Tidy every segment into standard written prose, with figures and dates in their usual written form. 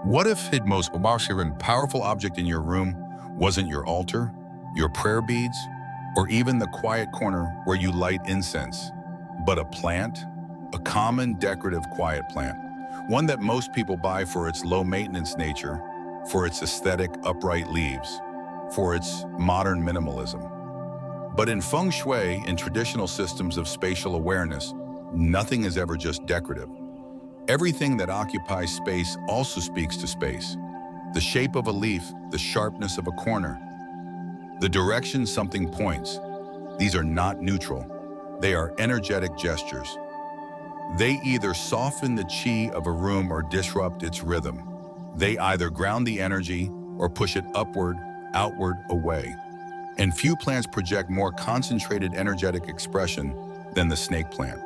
What if the most powerful object in your room wasn't your altar, your prayer beads, or even the quiet corner where you light incense, but a plant, a common decorative quiet plant, one that most people buy for its low-maintenance nature, for its aesthetic upright leaves, for its modern minimalism. But in Feng Shui and traditional systems of spatial awareness, nothing is ever just decorative. Everything that occupies space also speaks to space. The shape of a leaf, the sharpness of a corner, the direction something points. These are not neutral. They are energetic gestures. They either soften the chi of a room or disrupt its rhythm. They either ground the energy or push it upward, outward, away. And few plants project more concentrated energetic expression than the snake plant.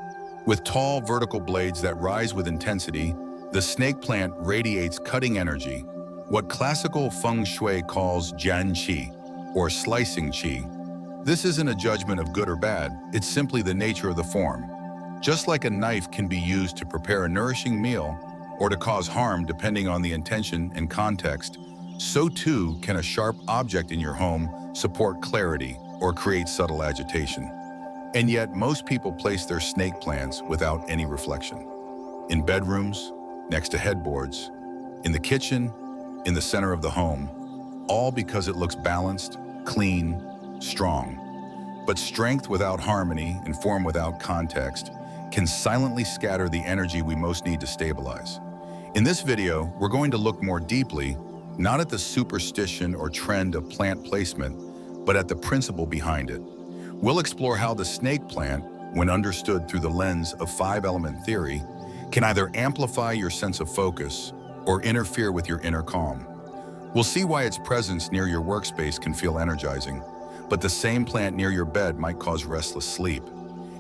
With tall vertical blades that rise with intensity, the snake plant radiates cutting energy, what classical Feng Shui calls jian qi, or slicing qi. This isn't a judgment of good or bad, it's simply the nature of the form. Just like a knife can be used to prepare a nourishing meal or to cause harm depending on the intention and context, so too can a sharp object in your home support clarity or create subtle agitation. And yet, most people place their snake plants without any reflection. In bedrooms, next to headboards, in the kitchen, in the center of the home, all because it looks balanced, clean, strong. But strength without harmony and form without context can silently scatter the energy we most need to stabilize. In this video, we're going to look more deeply, not at the superstition or trend of plant placement, but at the principle behind it. We'll explore how the snake plant, when understood through the lens of five-element theory, can either amplify your sense of focus or interfere with your inner calm. We'll see why its presence near your workspace can feel energizing, but the same plant near your bed might cause restless sleep.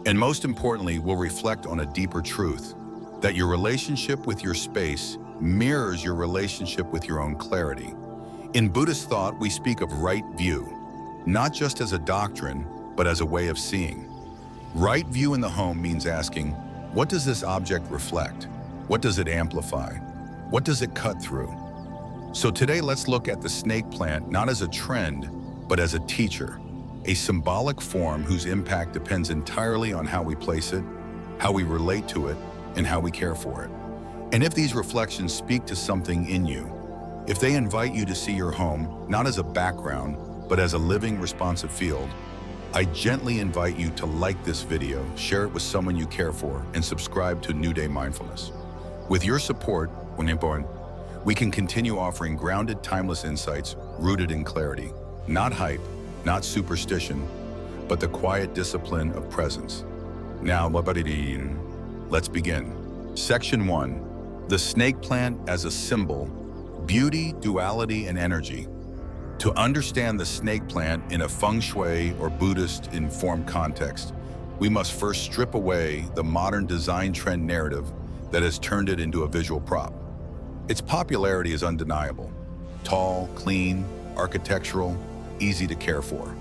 And most importantly, we'll reflect on a deeper truth, that your relationship with your space mirrors your relationship with your own clarity. In Buddhist thought, we speak of right view, not just as a doctrine, but as a way of seeing. Right view in the home means asking, what does this object reflect? What does it amplify? What does it cut through? So today let's look at the snake plant not as a trend, but as a teacher, a symbolic form whose impact depends entirely on how we place it, how we relate to it, and how we care for it. And if these reflections speak to something in you, if they invite you to see your home not as a background, but as a living, responsive field, I gently invite you to like this video, share it with someone you care for, and subscribe to New Day Mindfulness. With your support, we can continue offering grounded, timeless insights rooted in clarity, not hype, not superstition, but the quiet discipline of presence. Now, let's begin. Section 1, the snake plant as a symbol, beauty, duality, and energy. To understand the snake plant in a Feng Shui or Buddhist informed context, we must first strip away the modern design trend narrative that has turned it into a visual prop. Its popularity is undeniable. Tall, clean, architectural, easy to care for.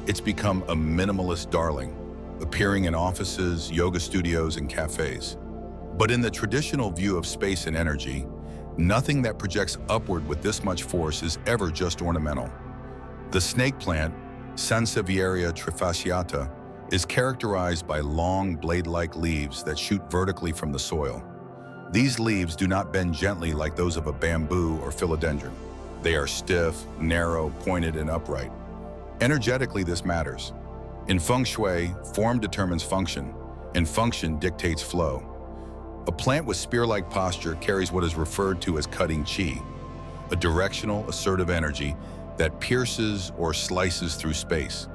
It's become a minimalist darling, appearing in offices, yoga studios, and cafes. But in the traditional view of space and energy, nothing that projects upward with this much force is ever just ornamental. The snake plant, Sansevieria trifasciata, is characterized by long blade-like leaves that shoot vertically from the soil. These leaves do not bend gently like those of a bamboo or philodendron. They are stiff, narrow, pointed, and upright. Energetically, this matters. In Feng Shui, form determines function, and function dictates flow. A plant with spear-like posture carries what is referred to as cutting qi, a directional, assertive energy that pierces or slices through space.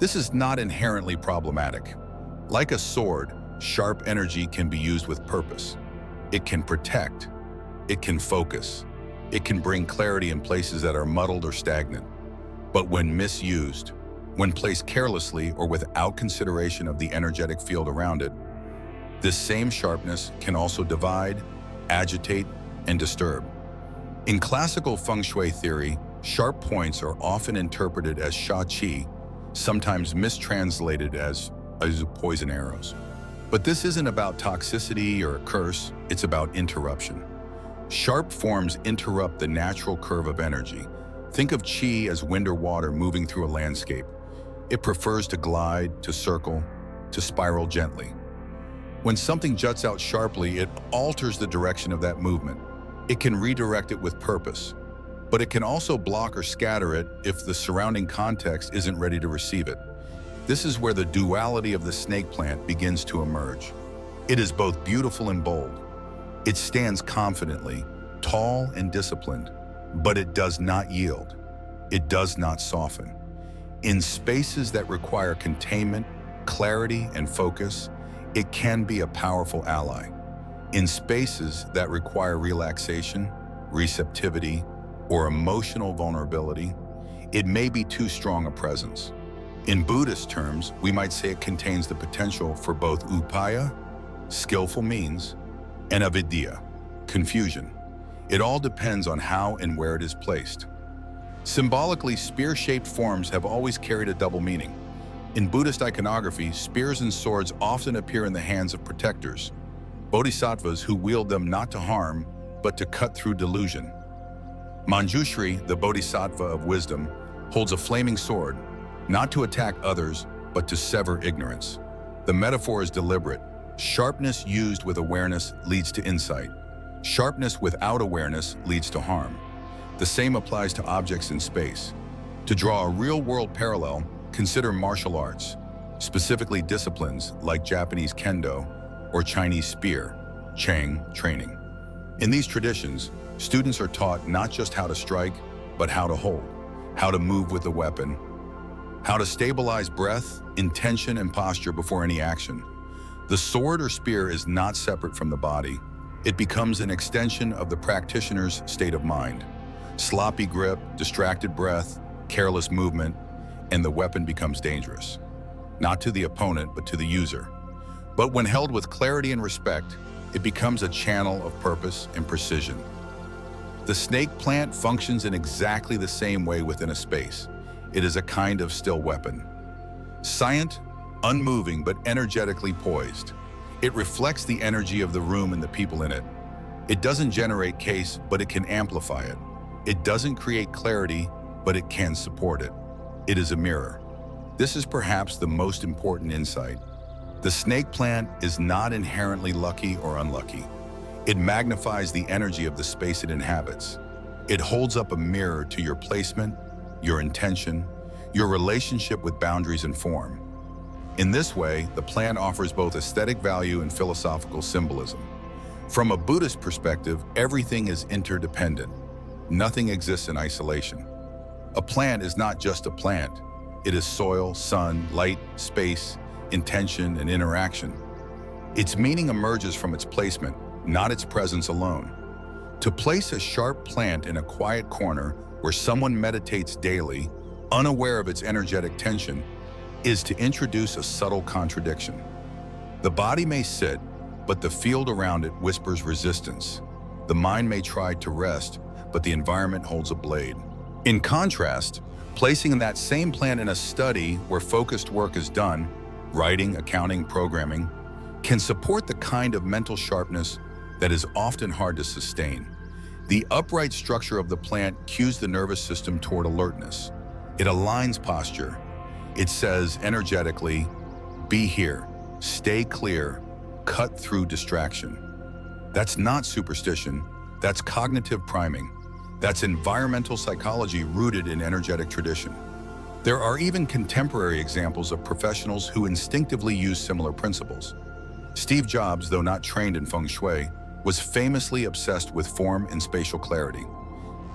This is not inherently problematic. Like a sword, sharp energy can be used with purpose. It can protect, it can focus, it can bring clarity in places that are muddled or stagnant. But when misused, when placed carelessly or without consideration of the energetic field around it, this same sharpness can also divide, agitate, and disturb. In classical Feng Shui theory, sharp points are often interpreted as sha qi, sometimes mistranslated as poison arrows. But this isn't about toxicity or a curse, it's about interruption. Sharp forms interrupt the natural curve of energy. Think of qi as wind or water moving through a landscape. It prefers to glide, to circle, to spiral gently. When something juts out sharply, it alters the direction of that movement. It can redirect it with purpose, but it can also block or scatter it if the surrounding context isn't ready to receive it. This is where the duality of the snake plant begins to emerge. It is both beautiful and bold. It stands confidently, tall and disciplined, but it does not yield. It does not soften. In spaces that require containment, clarity, and focus, it can be a powerful ally. In spaces that require relaxation, receptivity, or emotional vulnerability, it may be too strong a presence. In Buddhist terms, we might say it contains the potential for both upaya, skillful means, and avidya, confusion. It all depends on how and where it is placed. Symbolically, spear-shaped forms have always carried a double meaning. In Buddhist iconography, spears and swords often appear in the hands of protectors, bodhisattvas who wield them not to harm, but to cut through delusion. Manjushri, the bodhisattva of wisdom, holds a flaming sword, not to attack others, but to sever ignorance. The metaphor is deliberate. Sharpness used with awareness leads to insight. Sharpness without awareness leads to harm. The same applies to objects in space. To draw a real-world parallel, consider martial arts, specifically disciplines like Japanese kendo or Chinese spear, Chang training. In these traditions, students are taught not just how to strike, but how to hold, how to move with the weapon, how to stabilize breath, intention, and posture before any action. The sword or spear is not separate from the body. It becomes an extension of the practitioner's state of mind. Sloppy grip, distracted breath, careless movement, and the weapon becomes dangerous. Not to the opponent, but to the user. But when held with clarity and respect, it becomes a channel of purpose and precision. The snake plant functions in exactly the same way within a space. It is a kind of still weapon. Silent, unmoving, but energetically poised. It reflects the energy of the room and the people in it. It doesn't generate chaos, but it can amplify it. It doesn't create clarity, but it can support it. It is a mirror. This is perhaps the most important insight. The snake plant is not inherently lucky or unlucky. It magnifies the energy of the space it inhabits. It holds up a mirror to your placement, your intention, your relationship with boundaries and form. In this way, the plant offers both aesthetic value and philosophical symbolism. From a Buddhist perspective, everything is interdependent. Nothing exists in isolation. A plant is not just a plant. It is soil, sun, light, space, intention, and interaction. Its meaning emerges from its placement, not its presence alone. To place a sharp plant in a quiet corner where someone meditates daily, unaware of its energetic tension, is to introduce a subtle contradiction. The body may sit, but the field around it whispers resistance. The mind may try to rest, but the environment holds a blade. In contrast, placing that same plant in a study where focused work is done, writing, accounting, programming, can support the kind of mental sharpness that is often hard to sustain. The upright structure of the plant cues the nervous system toward alertness. It aligns posture. It says energetically, be here, stay clear, cut through distraction. That's not superstition, that's cognitive priming. That's environmental psychology rooted in energetic tradition. There are even contemporary examples of professionals who instinctively use similar principles. Steve Jobs, though not trained in Feng Shui, was famously obsessed with form and spatial clarity.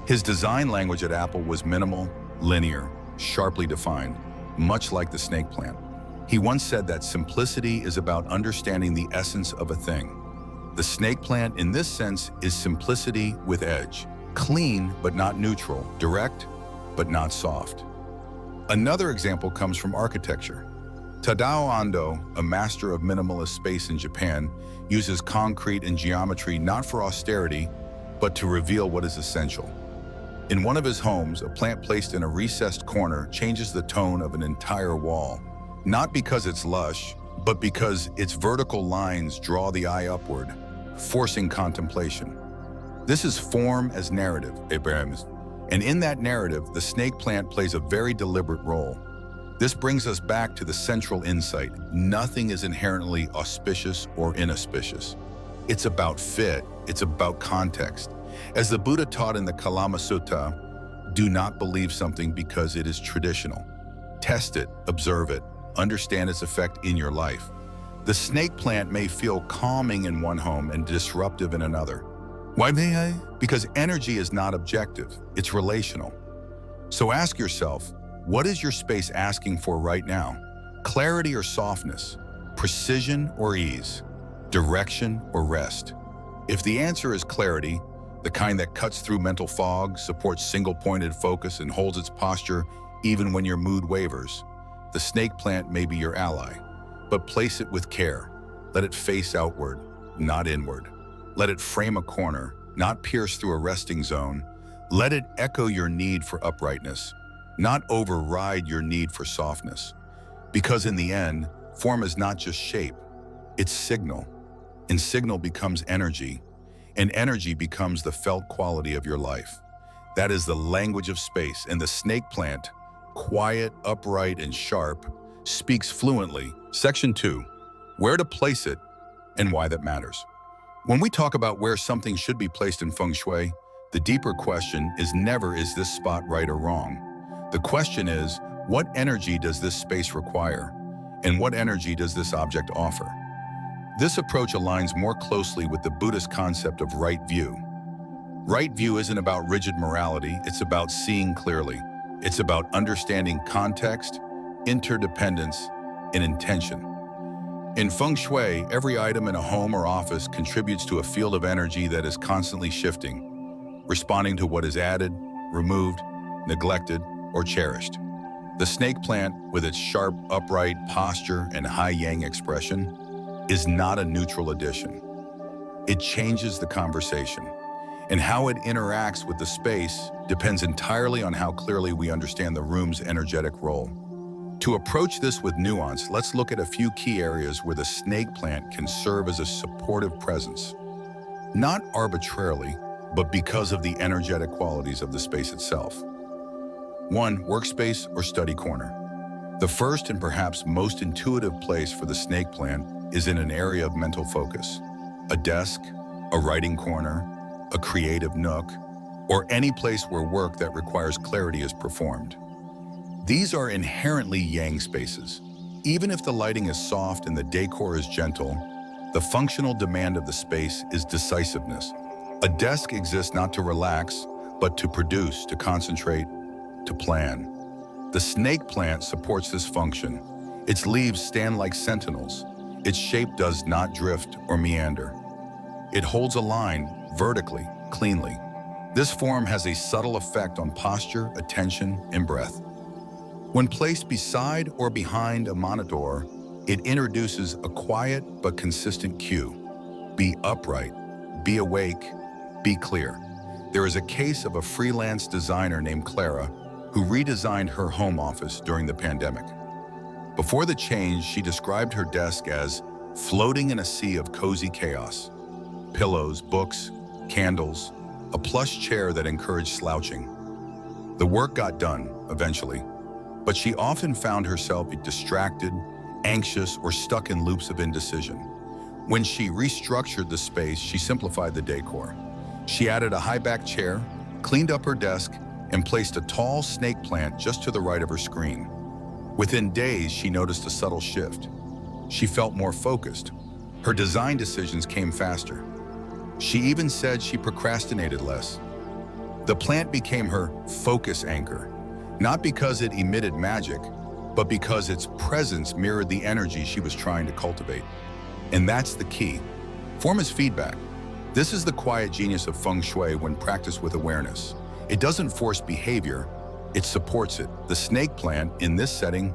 His design language at Apple was minimal, linear, sharply defined, much like the snake plant. He once said that simplicity is about understanding the essence of a thing. The snake plant, in this sense, is simplicity with edge. Clean, but not neutral. Direct, but not soft. Another example comes from architecture. Tadao Ando, a master of minimalist space in Japan, uses concrete and geometry not for austerity, but to reveal what is essential. In one of his homes, a plant placed in a recessed corner changes the tone of an entire wall, not because it's lush, but because its vertical lines draw the eye upward, forcing contemplation. This is form as narrative, Abraham. And in that narrative, the snake plant plays a very deliberate role. This brings us back to the central insight. Nothing is inherently auspicious or inauspicious. It's about fit, it's about context. As the Buddha taught in the Kalama Sutta, do not believe something because it is traditional. Test it, observe it, understand its effect in your life. The snake plant may feel calming in one home and disruptive in another. Why may I? Because energy is not objective, it's relational. So ask yourself, what is your space asking for right now? Clarity or softness? Precision or ease? Direction or rest? If the answer is clarity, the kind that cuts through mental fog, supports single-pointed focus, and holds its posture even when your mood wavers, the snake plant may be your ally. But place it with care. Let it face outward, not inward. Let it frame a corner, not pierce through a resting zone. Let it echo your need for uprightness, not override your need for softness. Because in the end, form is not just shape, it's signal. And signal becomes energy, and energy becomes the felt quality of your life. That is the language of space, and the snake plant, quiet, upright, and sharp, speaks fluently. Section 2, where to place it and why that matters. When we talk about where something should be placed in Feng Shui, the deeper question is never, is this spot right or wrong? The question is, what energy does this space require? And what energy does this object offer? This approach aligns more closely with the Buddhist concept of right view. Right view isn't about rigid morality, it's about seeing clearly. It's about understanding context, interdependence, and intention. In Feng Shui, every item in a home or office contributes to a field of energy that is constantly shifting, responding to what is added, removed, neglected, or cherished. The snake plant, with its sharp, upright posture and high yang expression, is not a neutral addition. It changes the conversation, and how it interacts with the space depends entirely on how clearly we understand the room's energetic role. To approach this with nuance, let's look at a few key areas where the snake plant can serve as a supportive presence. Not arbitrarily, but because of the energetic qualities of the space itself. 1. Workspace or study corner. The first and perhaps most intuitive place for the snake plant is in an area of mental focus. A desk, a writing corner, a creative nook, or any place where work that requires clarity is performed. These are inherently yang spaces. Even if the lighting is soft and the decor is gentle, the functional demand of the space is decisiveness. A desk exists not to relax, but to produce, to concentrate, to plan. The snake plant supports this function. Its leaves stand like sentinels. Its shape does not drift or meander. It holds a line vertically, cleanly. This form has a subtle effect on posture, attention, and breath. When placed beside or behind a monitor, it introduces a quiet but consistent cue. Be upright, be awake, be clear. There is a case of a freelance designer named Clara who redesigned her home office during the pandemic. Before the change, she described her desk as floating in a sea of cozy chaos. Pillows, books, candles, a plush chair that encouraged slouching. The work got done, eventually, but she often found herself distracted, anxious, or stuck in loops of indecision. When she restructured the space, she simplified the decor. She added a high-back chair, cleaned up her desk, and placed a tall snake plant just to the right of her screen. Within days, she noticed a subtle shift. She felt more focused. Her design decisions came faster. She even said she procrastinated less. The plant became her focus anchor, not because it emitted magic, but because its presence mirrored the energy she was trying to cultivate. And that's the key. Form is feedback. This is the quiet genius of Feng Shui when practiced with awareness. It doesn't force behavior, it supports it. The snake plant, in this setting,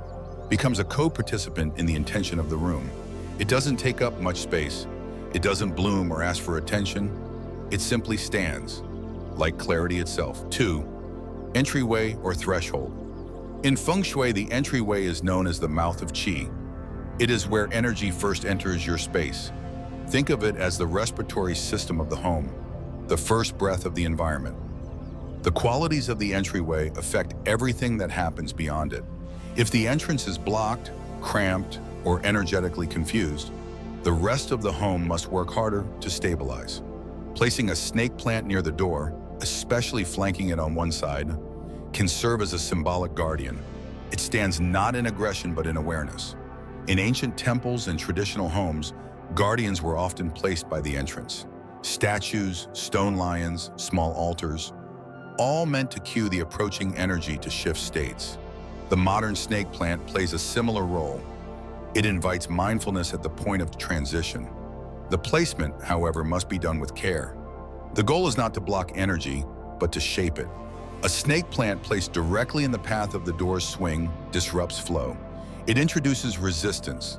becomes a co-participant in the intention of the room. It doesn't take up much space. It doesn't bloom or ask for attention. It simply stands, like clarity itself. 2. Entryway or threshold. In Feng Shui, the entryway is known as the mouth of Qi. It is where energy first enters your space. Think of it as the respiratory system of the home. the first breath of the environment. The qualities of the entryway affect everything that happens beyond it. If the entrance is blocked, cramped, or energetically confused, the rest of the home must work harder to stabilize. Placing a snake plant near the door, especially flanking it on one side, can serve as a symbolic guardian. It stands not in aggression but in awareness. In ancient temples and traditional homes, guardians were often placed by the entrance. Statues, stone lions, small altars, all meant to cue the approaching energy to shift states. The modern snake plant plays a similar role. It invites mindfulness at the point of transition. The placement, however, must be done with care. The goal is not to block energy, but to shape it. A snake plant placed directly in the path of the door's swing disrupts flow. It introduces resistance,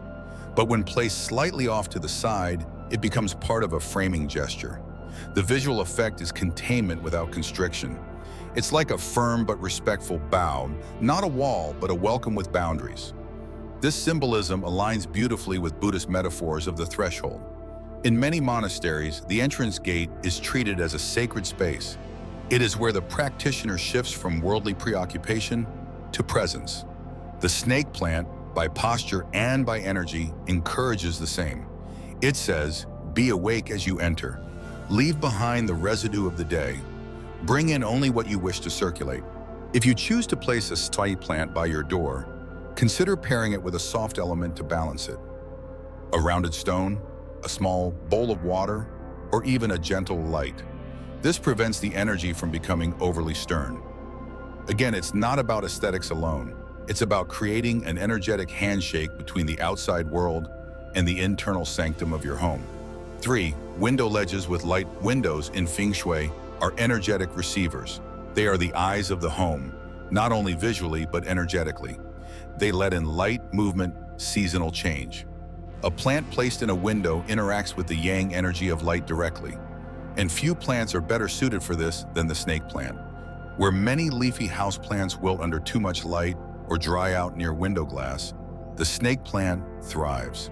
but when placed slightly off to the side, it becomes part of a framing gesture. The visual effect is containment without constriction. It's like a firm but respectful bow, not a wall, but a welcome with boundaries. This symbolism aligns beautifully with Buddhist metaphors of the threshold. In many monasteries, the entrance gate is treated as a sacred space. It is where the practitioner shifts from worldly preoccupation to presence. The snake plant, by posture and by energy, encourages the same. It says, "Be awake as you enter. Leave behind the residue of the day. Bring in only what you wish to circulate." If you choose to place a snake plant by your door, consider pairing it with a soft element to balance it. A rounded stone, a small bowl of water, or even a gentle light. This prevents the energy from becoming overly stern. Again, it's not about aesthetics alone. It's about creating an energetic handshake between the outside world and the internal sanctum of your home. 3. Window ledges with light. Windows in Feng Shui are energetic receivers. They are the eyes of the home, not only visually but energetically. They let in light, movement, seasonal change. A plant placed in a window interacts with the yang energy of light directly, and few plants are better suited for this than the snake plant. Where many leafy houseplants wilt under too much light or dry out near window glass, the snake plant thrives.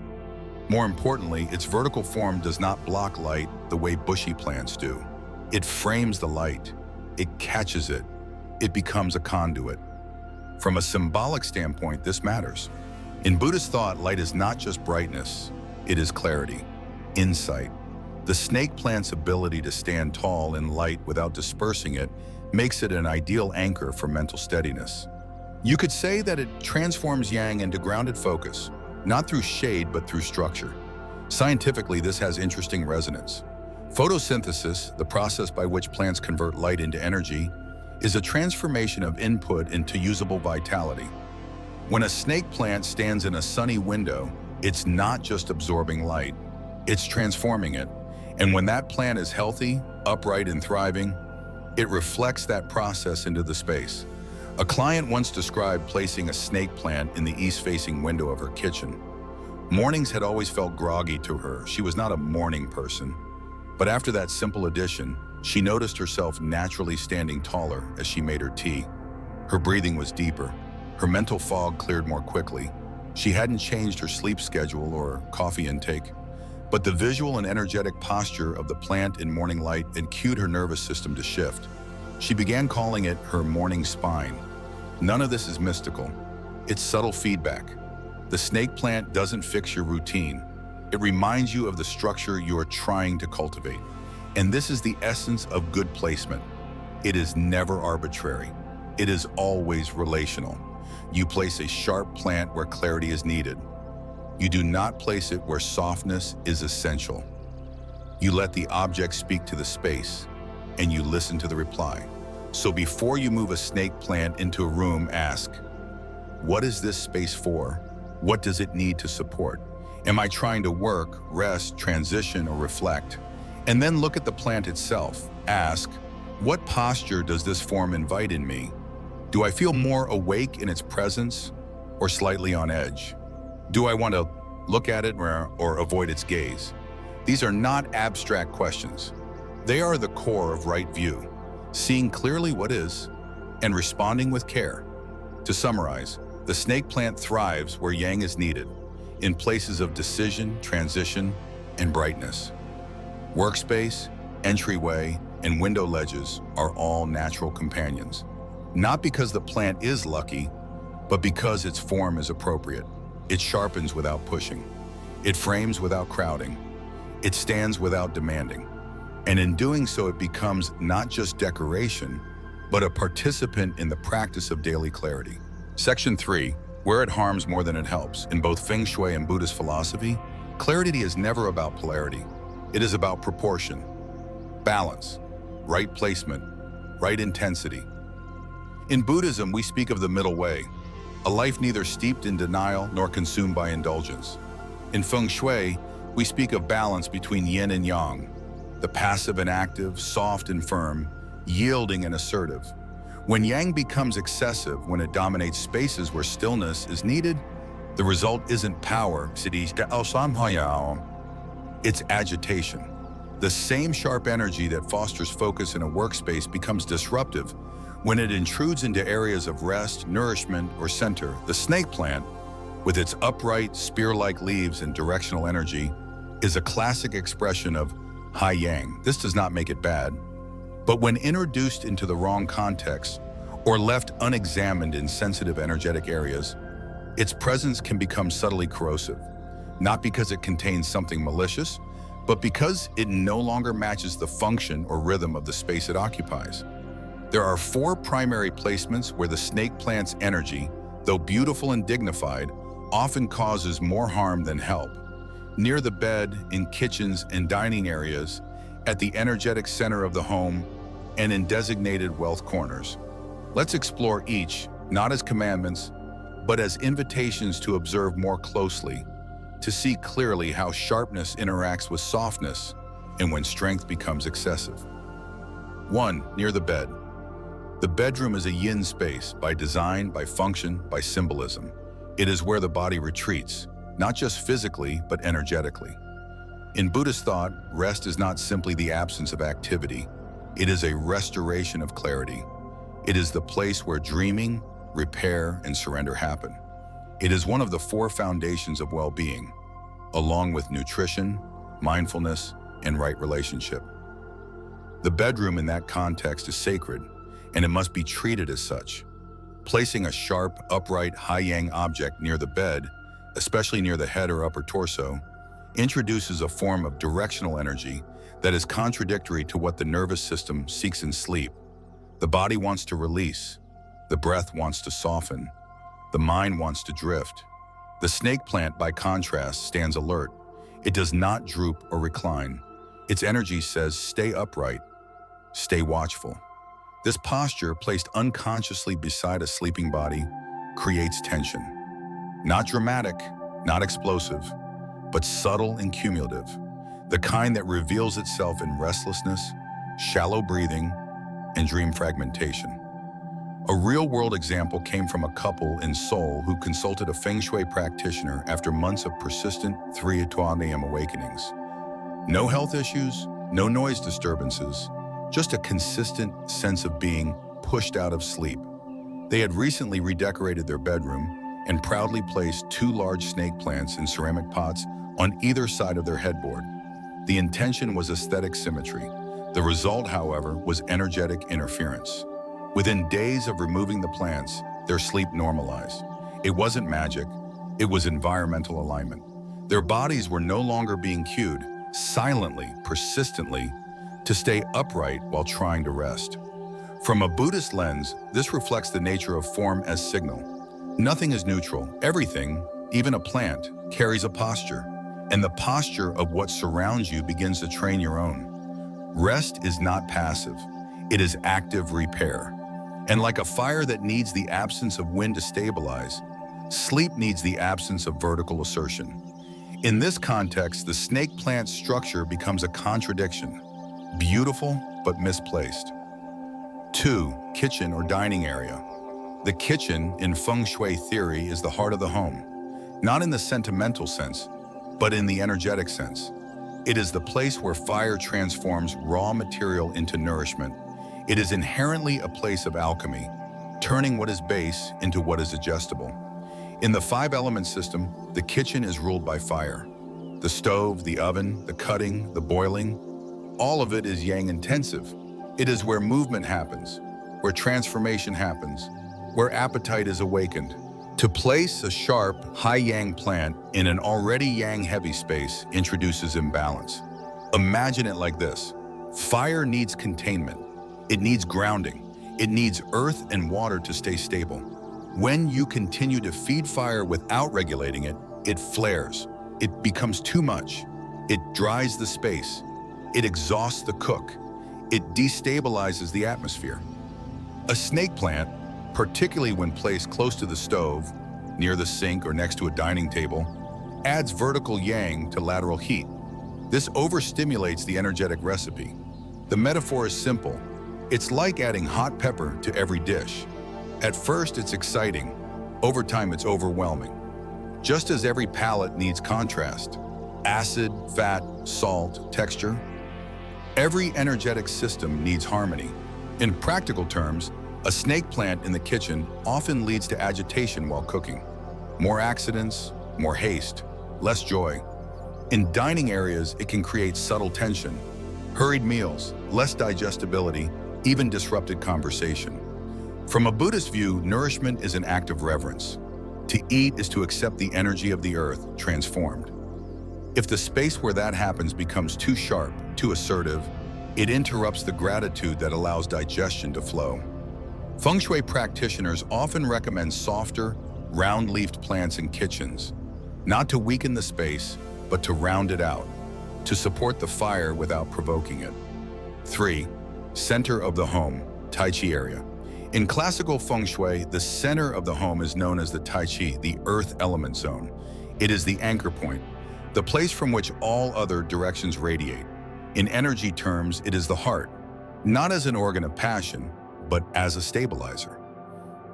More importantly, its vertical form does not block light the way bushy plants do. It frames the light. It catches it. It becomes a conduit. From a symbolic standpoint, this matters. In Buddhist thought, light is not just brightness, it is clarity, insight. The snake plant's ability to stand tall in light without dispersing it makes it an ideal anchor for mental steadiness. You could say that it transforms yang into grounded focus, not through shade but through structure. Scientifically, this has interesting resonance. Photosynthesis, the process by which plants convert light into energy, is a transformation of input into usable vitality. When a snake plant stands in a sunny window, it's not just absorbing light, it's transforming it. And when that plant is healthy, upright, and thriving, it reflects that process into the space. A client once described placing a snake plant in the east-facing window of her kitchen. Mornings had always felt groggy to her. She was not a morning person. But after that simple addition, she noticed herself naturally standing taller as she made her tea. Her breathing was deeper. Her mental fog cleared more quickly. She hadn't changed her sleep schedule or coffee intake, but the visual and energetic posture of the plant in morning light had cued her nervous system to shift. She began calling it her morning spine. None of this is mystical. It's subtle feedback. The snake plant doesn't fix your routine. It reminds you of the structure you are trying to cultivate. And this is the essence of good placement. It is never arbitrary. It is always relational. You place a sharp plant where clarity is needed. You do not place it where softness is essential. You let the object speak to the space, and you listen to the reply. So before you move a snake plant into a room, ask, what is this space for? What does it need to support? Am I trying to work, rest, transition, or reflect? And then look at the plant itself. Ask, what posture does this form invite in me? Do I feel more awake in its presence or slightly on edge? Do I want to look at it or avoid its gaze? These are not abstract questions. They are the core of right view, seeing clearly what is and responding with care. To summarize, the snake plant thrives where yang is needed, in places of decision, transition, and brightness. Workspace, entryway, and window ledges are all natural companions. Not because the plant is lucky, but because its form is appropriate. It sharpens without pushing. It frames without crowding. It stands without demanding. And in doing so, it becomes not just decoration, but a participant in the practice of daily clarity. Section 3, where it harms more than it helps. In both Feng Shui and Buddhist philosophy, clarity is never about polarity. It is about proportion, balance, right placement, right intensity. In Buddhism, we speak of the middle way, a life neither steeped in denial nor consumed by indulgence. In Feng Shui, we speak of balance between yin and yang, the passive and active, soft and firm, yielding and assertive. When yang becomes excessive, when it dominates spaces where stillness is needed, the result isn't power, it's agitation. The same sharp energy that fosters focus in a workspace becomes disruptive when it intrudes into areas of rest, nourishment, or center. The snake plant, with its upright, spear-like leaves and directional energy, is a classic expression of high yang. This does not make it bad, but when introduced into the wrong context or left unexamined in sensitive energetic areas, its presence can become subtly corrosive, not because it contains something malicious, but because it no longer matches the function or rhythm of the space it occupies. There are 4 primary placements where the snake plant's energy, though beautiful and dignified, often causes more harm than help. Near the bed, in kitchens and dining areas, at the energetic center of the home, and in designated wealth corners. Let's explore each, not as commandments, but as invitations to observe more closely, to see clearly how sharpness interacts with softness and when strength becomes excessive. 1. Near the bed. The bedroom is a yin space by design, by function, by symbolism. It is where the body retreats, not just physically, but energetically. In Buddhist thought, rest is not simply the absence of activity. It is a restoration of clarity. It is the place where dreaming, repair, and surrender happen. It is one of the 4 foundations of well-being, along with nutrition, mindfulness, and right relationship. The bedroom in that context is sacred, and it must be treated as such. Placing a sharp, upright, high-yang object near the bed, especially near the head or upper torso, introduces a form of directional energy that is contradictory to what the nervous system seeks in sleep. The body wants to release, the breath wants to soften, the mind wants to drift. The snake plant, by contrast, stands alert. It does not droop or recline. Its energy says, stay upright, stay watchful. This posture, placed unconsciously beside a sleeping body, creates tension. Not dramatic, not explosive, but subtle and cumulative. The kind that reveals itself in restlessness, shallow breathing, and dream fragmentation. A real-world example came from a couple in Seoul who consulted a Feng Shui practitioner after months of persistent 3 a.m. awakenings. No health issues, no noise disturbances, just a consistent sense of being pushed out of sleep. They had recently redecorated their bedroom and proudly placed 2 large snake plants in ceramic pots on either side of their headboard. The intention was aesthetic symmetry. The result, however, was energetic interference. Within days of removing the plants, their sleep normalized. It wasn't magic, it was environmental alignment. Their bodies were no longer being cued, silently, persistently, to stay upright while trying to rest. From a Buddhist lens, this reflects the nature of form as signal. Nothing is neutral. Everything, even a plant, carries a posture. And the posture of what surrounds you begins to train your own. Rest is not passive. It is active repair. And like a fire that needs the absence of wind to stabilize, sleep needs the absence of vertical assertion. In this context, the snake plant structure becomes a contradiction. Beautiful, but misplaced. 2. Kitchen or dining area. The kitchen, in Feng Shui theory, is the heart of the home. Not in the sentimental sense, but in the energetic sense. It is the place where fire transforms raw material into nourishment. It is inherently a place of alchemy, turning what is base into what is digestible. In the 5-element system, the kitchen is ruled by fire. The stove, the oven, the cutting, the boiling, all of it is yang intensive. It is where movement happens, where transformation happens, where appetite is awakened. To place a sharp, high yang plant in an already yang-heavy space introduces imbalance. Imagine it like this. Fire needs containment. It needs grounding. It needs earth and water to stay stable. When you continue to feed fire without regulating it, it flares. It becomes too much. It dries the space. It exhausts the cook. It destabilizes the atmosphere. A snake plant, particularly when placed close to the stove, near the sink or next to a dining table, adds vertical yang to lateral heat. This overstimulates the energetic recipe. The metaphor is simple. It's like adding hot pepper to every dish. At first, it's exciting. Over time, it's overwhelming. Just as every palate needs contrast, acid, fat, salt, texture, every energetic system needs harmony. In practical terms, a snake plant in the kitchen often leads to agitation while cooking. More accidents, more haste, less joy. In dining areas, it can create subtle tension, hurried meals, less digestibility, even disrupted conversation. From a Buddhist view, nourishment is an act of reverence. To eat is to accept the energy of the earth transformed. If the space where that happens becomes too sharp, too assertive, it interrupts the gratitude that allows digestion to flow. Feng Shui practitioners often recommend softer, round-leafed plants in kitchens, not to weaken the space, but to round it out, to support the fire without provoking it. 3. Center of the home, Tai Chi area. In classical Feng Shui, the center of the home is known as the Tai Chi, the earth element zone. It is the anchor point, the place from which all other directions radiate. In energy terms, it is the heart, not as an organ of passion, but as a stabilizer.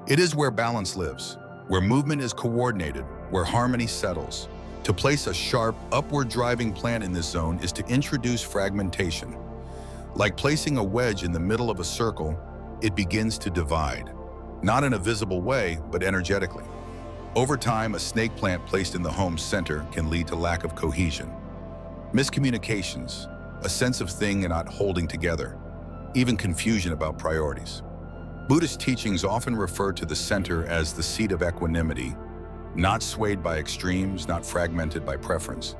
It is where balance lives, where movement is coordinated, where harmony settles. To place a sharp, upward-driving plant in this zone is to introduce fragmentation. Like placing a wedge in the middle of a circle, it begins to divide, not in a visible way, but energetically. Over time, a snake plant placed in the home's center can lead to lack of cohesion, miscommunications, a sense of things not holding together, even confusion about priorities. Buddhist teachings often refer to the center as the seat of equanimity, not swayed by extremes, not fragmented by preference.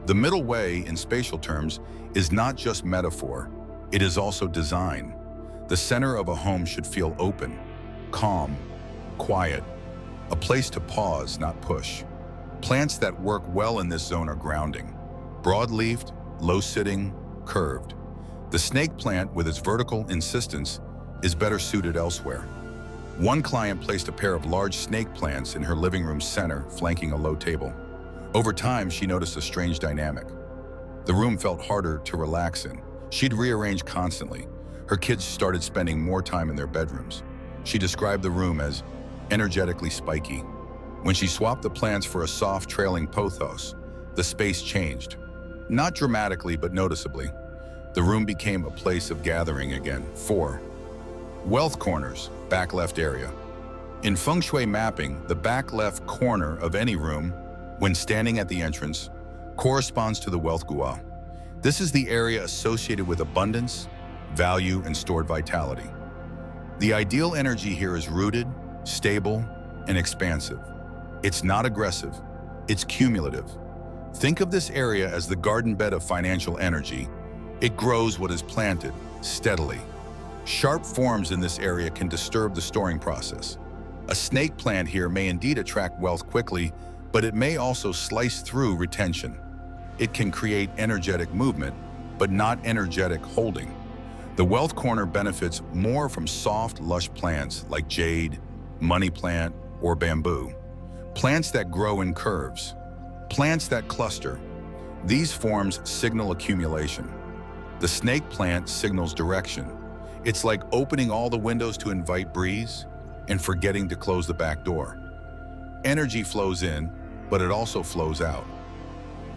The middle way, in spatial terms, is not just metaphor, it is also design. The center of a home should feel open, calm, quiet, a place to pause, not push. Plants that work well in this zone are grounding, broad-leafed, low-sitting, curved. The snake plant, with its vertical insistence, is better suited elsewhere. One client placed a pair of large snake plants in her living room center, flanking a low table. Over time, she noticed a strange dynamic. The room felt harder to relax in. She'd rearrange constantly. Her kids started spending more time in their bedrooms. She described the room as energetically spiky. When she swapped the plants for a soft, trailing pothos, the space changed. Not dramatically, but noticeably. The room became a place of gathering again. 4. Wealth corners, back left area. In Feng Shui mapping, the back left corner of any room, when standing at the entrance, corresponds to the wealth gua. This is the area associated with abundance, value, and stored vitality. The ideal energy here is rooted, stable, and expansive. It's not aggressive, it's cumulative. Think of this area as the garden bed of financial energy. It grows what is planted, steadily. Sharp forms in this area can disturb the storing process. A snake plant here may indeed attract wealth quickly, but it may also slice through retention. It can create energetic movement, but not energetic holding. The wealth corner benefits more from soft, lush plants like jade, money plant, or bamboo. Plants that grow in curves. Plants that cluster. These forms signal accumulation. The snake plant signals direction. It's like opening all the windows to invite breeze and forgetting to close the back door. Energy flows in, but it also flows out.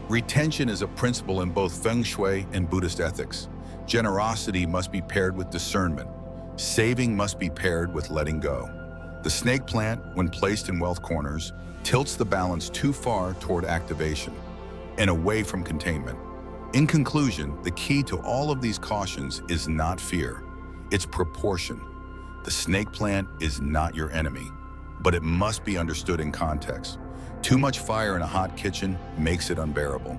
Retention is a principle in both Feng Shui and Buddhist ethics. Generosity must be paired with discernment. Saving must be paired with letting go. The snake plant, when placed in wealth corners, tilts the balance too far toward activation and away from containment. In conclusion, the key to all of these cautions is not fear. It's proportion. The snake plant is not your enemy, but it must be understood in context. Too much fire in a hot kitchen makes it unbearable.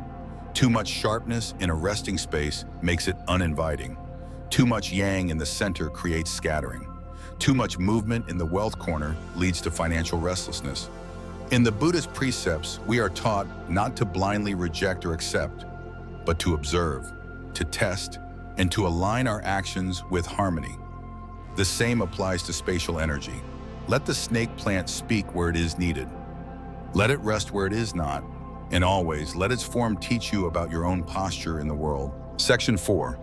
Too much sharpness in a resting space makes it uninviting. Too much yang in the center creates scattering. Too much movement in the wealth corner leads to financial restlessness. In the Buddhist precepts, we are taught not to blindly reject or accept, but to observe, to test, and to align our actions with harmony. The same applies to spatial energy. Let the snake plant speak where it is needed. Let it rest where it is not, and always let its form teach you about your own posture in the world. Section 4.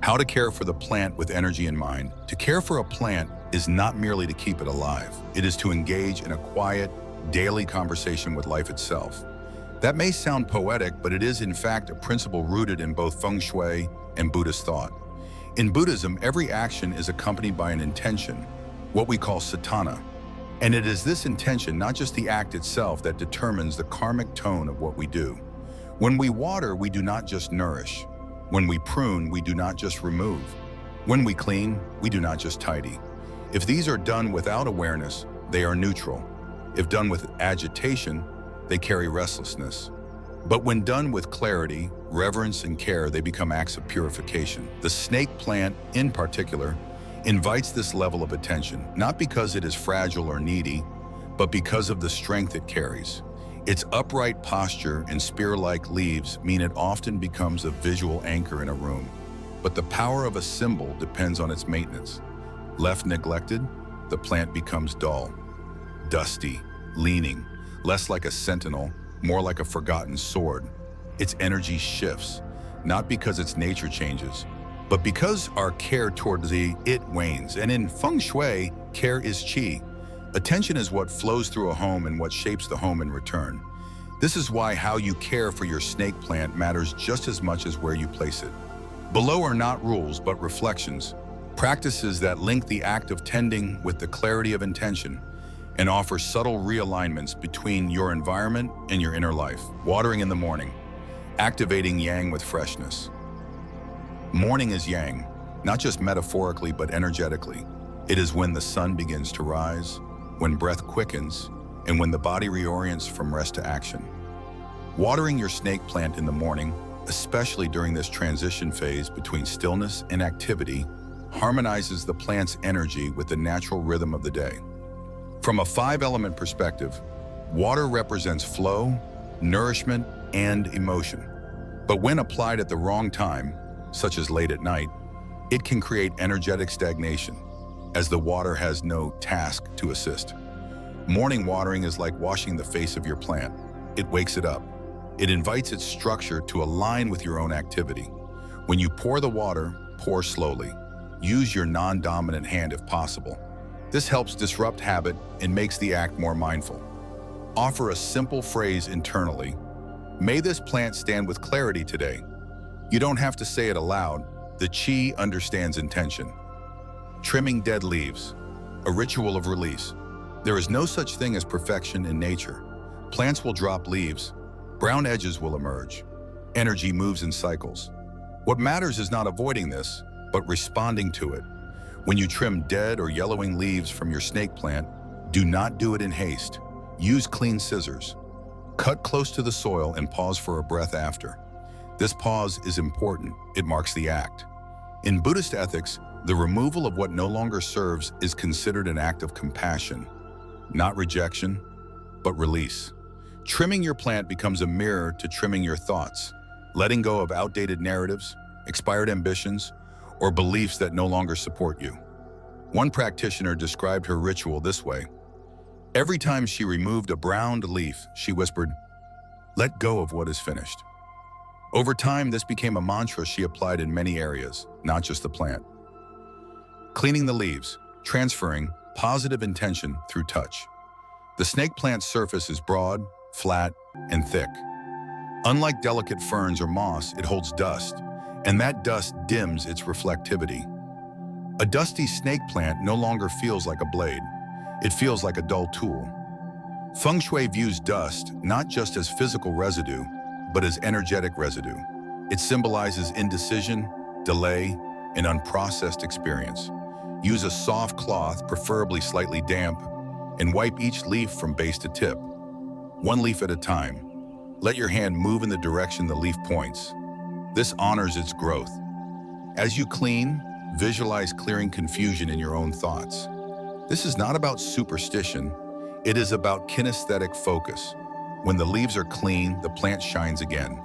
How to care for the plant with energy in mind. To care for a plant is not merely to keep it alive. It is to engage in a quiet, daily conversation with life itself. That may sound poetic, but it is in fact a principle rooted in both Feng Shui and Buddhist thought. In Buddhism, every action is accompanied by an intention, what we call sadhana. And it is this intention, not just the act itself, that determines the karmic tone of what we do. When we water, we do not just nourish. When we prune, we do not just remove. When we clean, we do not just tidy. If these are done without awareness, they are neutral. If done with agitation, they carry restlessness. But when done with clarity, reverence, and care, they become acts of purification. The snake plant, in particular, invites this level of attention, not because it is fragile or needy, but because of the strength it carries. Its upright posture and spear-like leaves mean it often becomes a visual anchor in a room. But the power of a symbol depends on its maintenance. Left neglected, the plant becomes dull, dusty, leaning, less like a sentinel, more like a forgotten sword. Its energy shifts, not because its nature changes, but because our care towards it wanes. And in Feng Shui, care is qi. Attention is what flows through a home and what shapes the home in return. This is why how you care for your snake plant matters just as much as where you place it. Below are not rules, but reflections, practices that link the act of tending with the clarity of intention and offer subtle realignments between your environment and your inner life. Watering in the morning, activating yang with freshness. Morning is yang, not just metaphorically, but energetically. It is when the sun begins to rise, when breath quickens, and when the body reorients from rest to action. Watering your snake plant in the morning, especially during this transition phase between stillness and activity, harmonizes the plant's energy with the natural rhythm of the day. From a 5-element perspective, water represents flow, nourishment, and emotion. But when applied at the wrong time, such as late at night, it can create energetic stagnation, as the water has no task to assist. Morning watering is like washing the face of your plant. It wakes it up. It invites its structure to align with your own activity. When you pour the water, pour slowly. Use your non-dominant hand if possible. This helps disrupt habit and makes the act more mindful. Offer a simple phrase internally. May this plant stand with clarity today. You don't have to say it aloud. The qi understands intention. Trimming dead leaves, a ritual of release. There is no such thing as perfection in nature. Plants will drop leaves. Brown edges will emerge. Energy moves in cycles. What matters is not avoiding this, but responding to it. When you trim dead or yellowing leaves from your snake plant, do not do it in haste. Use clean scissors. Cut close to the soil and pause for a breath after. This pause is important. It marks the act. In Buddhist ethics, the removal of what no longer serves is considered an act of compassion, not rejection, but release. Trimming your plant becomes a mirror to trimming your thoughts, letting go of outdated narratives, expired ambitions, or beliefs that no longer support you. One practitioner described her ritual this way. Every time she removed a browned leaf, she whispered, "Let go of what is finished." Over time, this became a mantra she applied in many areas, not just the plant. Cleaning the leaves, transferring positive intention through touch. The snake plant's surface is broad, flat, and thick. Unlike delicate ferns or moss, it holds dust, and that dust dims its reflectivity. A dusty snake plant no longer feels like a blade. It feels like a dull tool. Feng Shui views dust not just as physical residue, but as energetic residue. It symbolizes indecision, delay, and unprocessed experience. Use a soft cloth, preferably slightly damp, and wipe each leaf from base to tip, one leaf at a time. Let your hand move in the direction the leaf points. This honors its growth. As you clean, visualize clearing confusion in your own thoughts. This is not about superstition, it is about kinesthetic focus. When the leaves are clean, the plant shines again.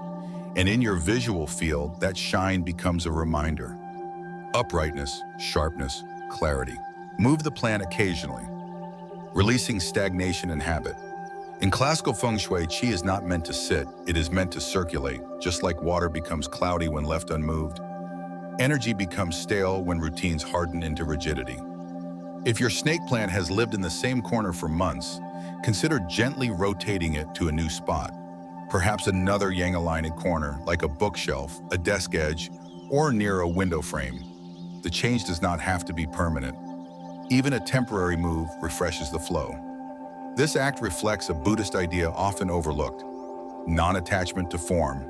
And in your visual field, that shine becomes a reminder. Uprightness, sharpness, clarity. Move the plant occasionally, releasing stagnation and habit. In classical Feng Shui, Qi is not meant to sit, it is meant to circulate, just like water becomes cloudy when left unmoved. Energy becomes stale when routines harden into rigidity. If your snake plant has lived in the same corner for months, consider gently rotating it to a new spot. Perhaps another yang-aligned corner, like a bookshelf, a desk edge, or near a window frame. The change does not have to be permanent. Even a temporary move refreshes the flow. This act reflects a Buddhist idea often overlooked: non-attachment to form.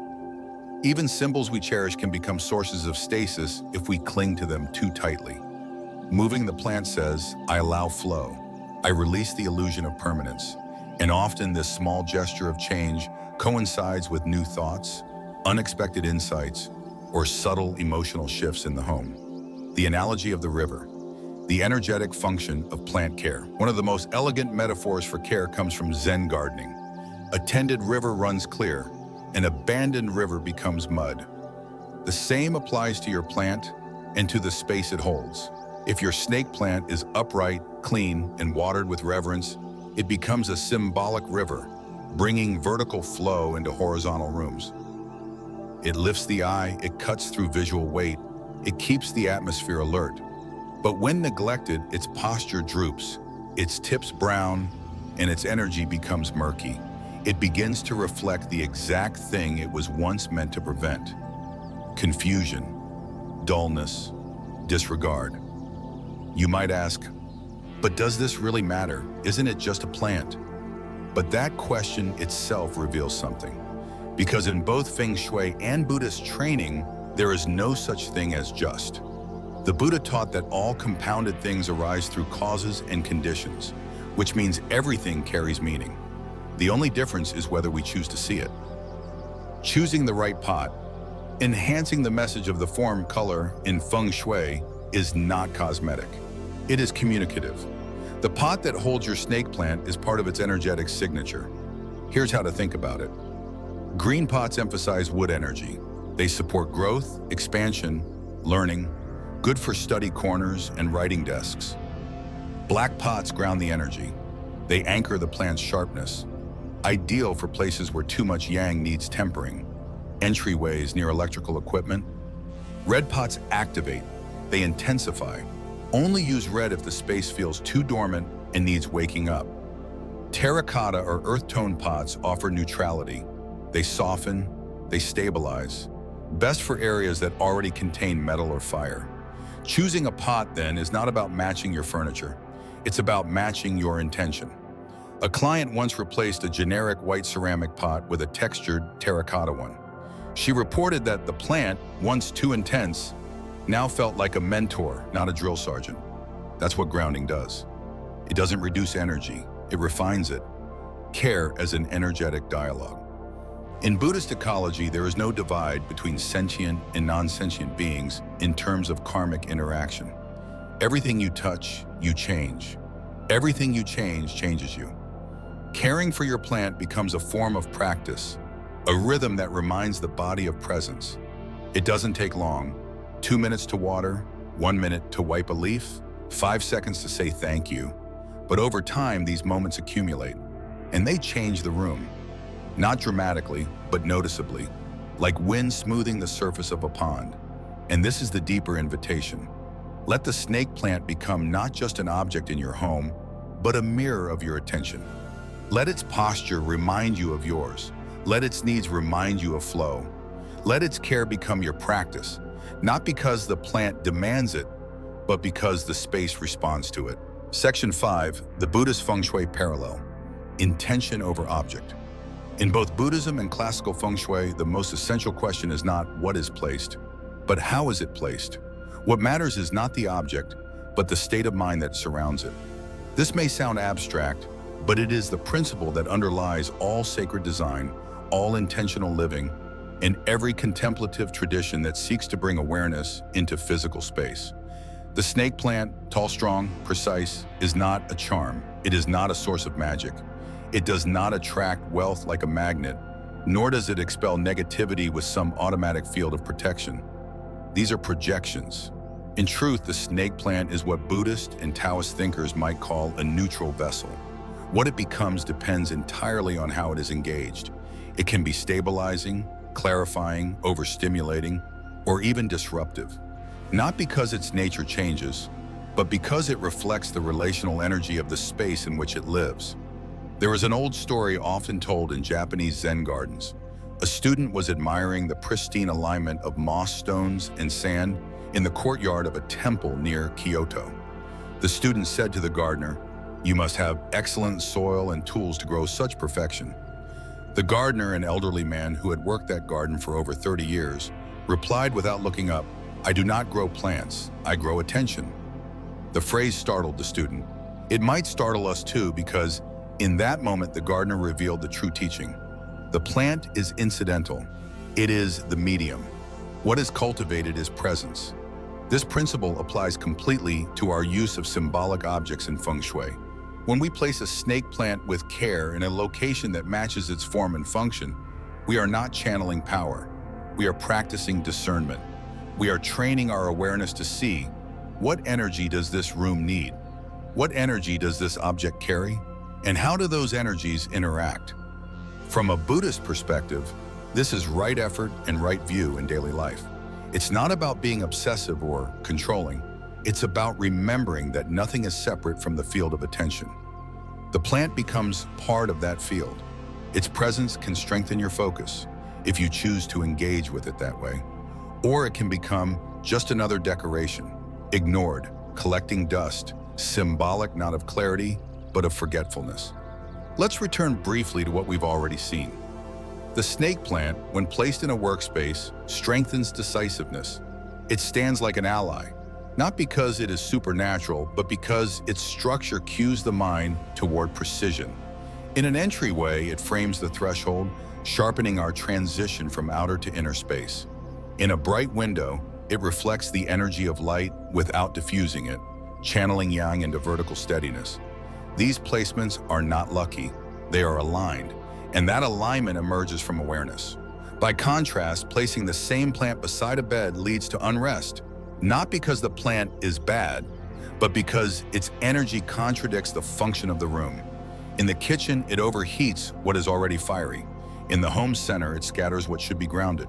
Even symbols we cherish can become sources of stasis if we cling to them too tightly. Moving the plant says, I allow flow. I release the illusion of permanence. And often this small gesture of change coincides with new thoughts, unexpected insights, or subtle emotional shifts in the home. The analogy of the river. The energetic function of plant care. One of the most elegant metaphors for care comes from Zen gardening. A tended river runs clear, an abandoned river becomes mud. The same applies to your plant and to the space it holds. If your snake plant is upright, clean, and watered with reverence, it becomes a symbolic river, bringing vertical flow into horizontal rooms. It lifts the eye, it cuts through visual weight, it keeps the atmosphere alert. But when neglected, its posture droops, its tips brown, and its energy becomes murky. It begins to reflect the exact thing it was once meant to prevent: confusion, dullness, disregard. You might ask, but does this really matter? Isn't it just a plant? But that question itself reveals something. Because in both Feng Shui and Buddhist training, there is no such thing as just. The Buddha taught that all compounded things arise through causes and conditions, which means everything carries meaning. The only difference is whether we choose to see it. Choosing the right pot, enhancing the message of the form color in Feng Shui is not cosmetic. It is communicative. The pot that holds your snake plant is part of its energetic signature. Here's how to think about it. Green pots emphasize wood energy. They support growth, expansion, learning, good for study corners and writing desks. Black pots ground the energy. They anchor the plant's sharpness, ideal for places where too much yang needs tempering, entryways near electrical equipment. Red pots activate, they intensify. Only use red if the space feels too dormant and needs waking up. Terracotta or earth tone pots offer neutrality. They soften, they stabilize. Best for areas that already contain metal or fire. Choosing a pot, then, is not about matching your furniture. It's about matching your intention. A client once replaced a generic white ceramic pot with a textured terracotta one. She reported that the plant, once too intense, now felt like a mentor, not a drill sergeant. That's what grounding does. It doesn't reduce energy, it refines it. Care as an energetic dialogue. In Buddhist ecology, there is no divide between sentient and non-sentient beings in terms of karmic interaction. Everything you touch, you change. Everything you change changes you. Caring for your plant becomes a form of practice, a rhythm that reminds the body of presence. It doesn't take long. 2 minutes to water, 1 minute to wipe a leaf, 5 seconds to say thank you. But over time, these moments accumulate, and they change the room. Not dramatically, but noticeably, like wind smoothing the surface of a pond. And this is the deeper invitation. Let the snake plant become not just an object in your home, but a mirror of your attention. Let its posture remind you of yours. Let its needs remind you of flow. Let its care become your practice, not because the plant demands it, but because the space responds to it. Section 5, the Buddhist Feng Shui parallel. Intention over object. In both Buddhism and classical Feng Shui, the most essential question is not what is placed, but how is it placed. What matters is not the object, but the state of mind that surrounds it. This may sound abstract, but it is the principle that underlies all sacred design, all intentional living, and every contemplative tradition that seeks to bring awareness into physical space. The snake plant, tall, strong, precise, is not a charm. It is not a source of magic. It does not attract wealth like a magnet, nor does it expel negativity with some automatic field of protection. These are projections. In truth, the snake plant is what Buddhist and Taoist thinkers might call a neutral vessel. What it becomes depends entirely on how it is engaged. It can be stabilizing, clarifying, overstimulating, or even disruptive. Not because its nature changes, but because it reflects the relational energy of the space in which it lives. There is an old story often told in Japanese Zen gardens. A student was admiring the pristine alignment of moss stones and sand in the courtyard of a temple near Kyoto. The student said to the gardener, "You must have excellent soil and tools to grow such perfection." The gardener, an elderly man who had worked that garden for over 30 years, replied without looking up, "I do not grow plants, I grow attention." The phrase startled the student. It might startle us too, because in that moment the gardener revealed the true teaching. The plant is incidental. It is the medium. What is cultivated is presence. This principle applies completely to our use of symbolic objects in Feng Shui. When we place a snake plant with care in a location that matches its form and function, we are not channeling power. We are practicing discernment. We are training our awareness to see, what energy does this room need? What energy does this object carry? And how do those energies interact? From a Buddhist perspective, this is right effort and right view in daily life. It's not about being obsessive or controlling. It's about remembering that nothing is separate from the field of attention. The plant becomes part of that field. Its presence can strengthen your focus if you choose to engage with it that way. Or it can become just another decoration, ignored, collecting dust, symbolic not of clarity, but of forgetfulness. Let's return briefly to what we've already seen. The snake plant, when placed in a workspace, strengthens decisiveness. It stands like an ally, not because it is supernatural, but because its structure cues the mind toward precision. In an entryway, it frames the threshold, sharpening our transition from outer to inner space. In a bright window, it reflects the energy of light without diffusing it, channeling yang into vertical steadiness. These placements are not lucky, they are aligned, and that alignment emerges from awareness. By contrast, placing the same plant beside a bed leads to unrest, not because the plant is bad, but because its energy contradicts the function of the room. In the kitchen, it overheats what is already fiery. In the home center, it scatters what should be grounded.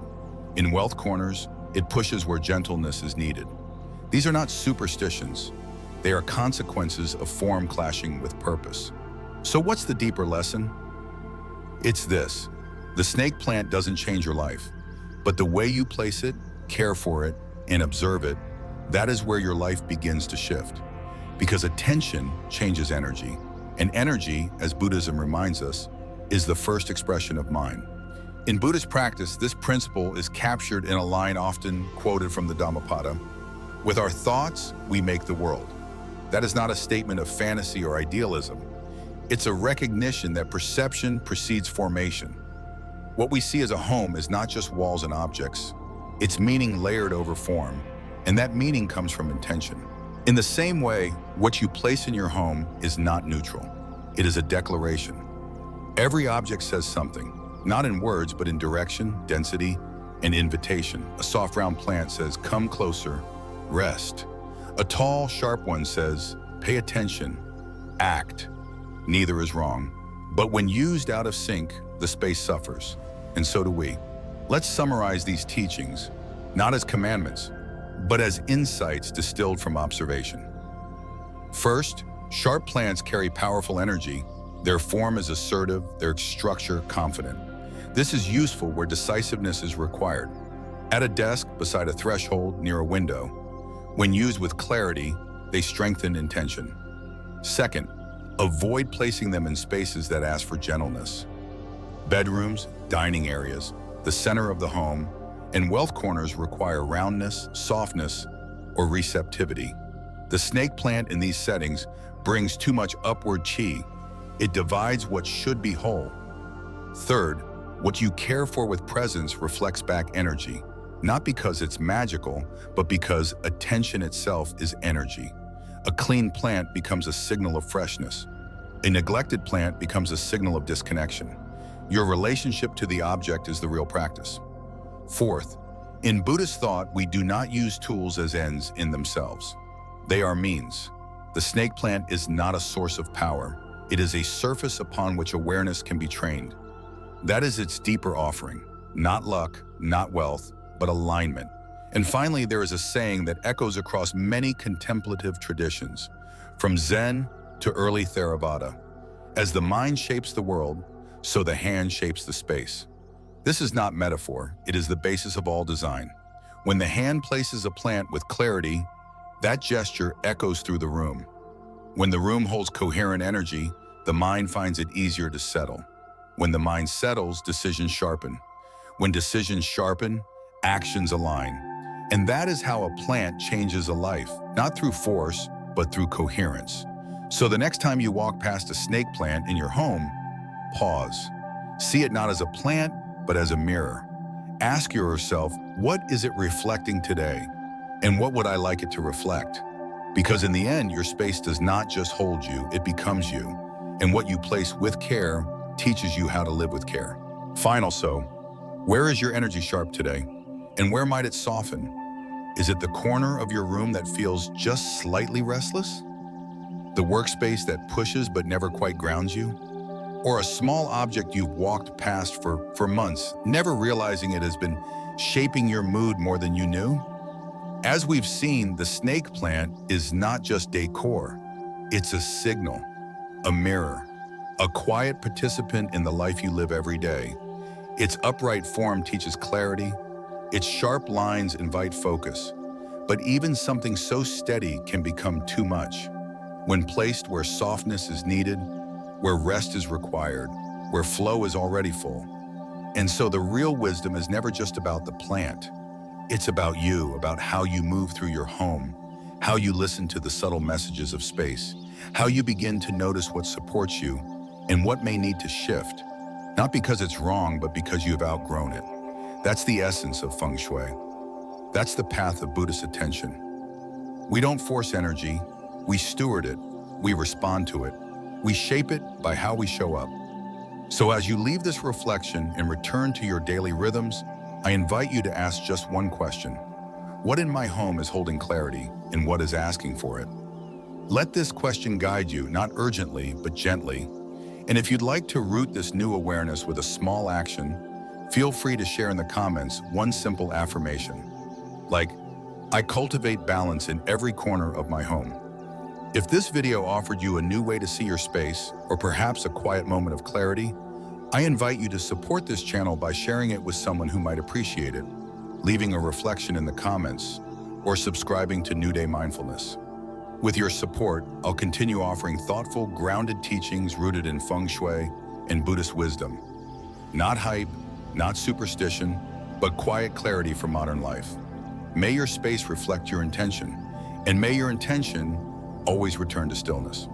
In wealth corners, it pushes where gentleness is needed. These are not superstitions. They are consequences of form clashing with purpose. So what's the deeper lesson? It's this: the snake plant doesn't change your life, but the way you place it, care for it, and observe it, that is where your life begins to shift. Because attention changes energy, and energy, as Buddhism reminds us, is the first expression of mind. In Buddhist practice, this principle is captured in a line often quoted from the Dhammapada: "With our thoughts, we make the world." That is not a statement of fantasy or idealism. It's a recognition that perception precedes formation. What we see as a home is not just walls and objects. It's meaning layered over form, and that meaning comes from intention. In the same way, what you place in your home is not neutral. It is a declaration. Every object says something, not in words, but in direction, density, and invitation. A soft round plant says, "Come closer, rest." A tall, sharp one says, "Pay attention, act." Neither is wrong. But when used out of sync, the space suffers, and so do we. Let's summarize these teachings, not as commandments, but as insights distilled from observation. First, sharp plants carry powerful energy. Their form is assertive, their structure confident. This is useful where decisiveness is required. At a desk, beside a threshold, near a window. When used with clarity, they strengthen intention. Second, avoid placing them in spaces that ask for gentleness. Bedrooms, dining areas, the center of the home, and wealth corners require roundness, softness, or receptivity. The snake plant in these settings brings too much upward chi. It divides what should be whole. Third, what you care for with presence reflects back energy, not because it's magical, but because attention itself is energy. A clean plant becomes a signal of freshness. A neglected plant becomes a signal of disconnection. Your relationship to the object is the real practice. Fourth, in Buddhist thought, we do not use tools as ends in themselves. They are means. The snake plant is not a source of power. It is a surface upon which awareness can be trained. That is its deeper offering. Not luck, not wealth, but alignment. And finally, there is a saying that echoes across many contemplative traditions, from Zen to early Theravada. As the mind shapes the world, so the hand shapes the space. This is not metaphor, it is the basis of all design. When the hand places a plant with clarity, that gesture echoes through the room. When the room holds coherent energy, the mind finds it easier to settle. When the mind settles, decisions sharpen. When decisions sharpen, actions align. And that is how a plant changes a life, not through force, but through coherence. So the next time you walk past a snake plant in your home, pause. See it not as a plant, but as a mirror. Ask yourself, what is it reflecting today? And what would I like it to reflect? Because in the end, your space does not just hold you, it becomes you. And what you place with care teaches you how to live with care. Where is your energy sharp today? And where might it soften? Is it the corner of your room that feels just slightly restless? The workspace that pushes but never quite grounds you? Or a small object you've walked past for months, never realizing it has been shaping your mood more than you knew? As we've seen, the snake plant is not just decor. It's a signal, a mirror, a quiet participant in the life you live every day. Its upright form teaches clarity. Its sharp lines invite focus. But even something so steady can become too much. When placed where softness is needed, where rest is required, where flow is already full. And so the real wisdom is never just about the plant. It's about you, about how you move through your home, how you listen to the subtle messages of space, how you begin to notice what supports you and what may need to shift, not because it's wrong, but because you've outgrown it. That's the essence of Feng Shui. That's the path of Buddhist attention. We don't force energy, we steward it, we respond to it, we shape it by how we show up. So as you leave this reflection and return to your daily rhythms, I invite you to ask just one question. What in my home is holding clarity and what is asking for it? Let this question guide you, not urgently, but gently. And if you'd like to root this new awareness with a small action, feel free to share in the comments one simple affirmation, like, I cultivate balance in every corner of my home. If this video offered you a new way to see your space, or perhaps a quiet moment of clarity, I invite you to support this channel by sharing it with someone who might appreciate it, leaving a reflection in the comments, or subscribing to New Day Mindfulness. With your support, I'll continue offering thoughtful, grounded teachings rooted in Feng Shui and Buddhist wisdom. Not hype, not superstition, but quiet clarity for modern life. May your space reflect your intention, and may your intention always return to stillness.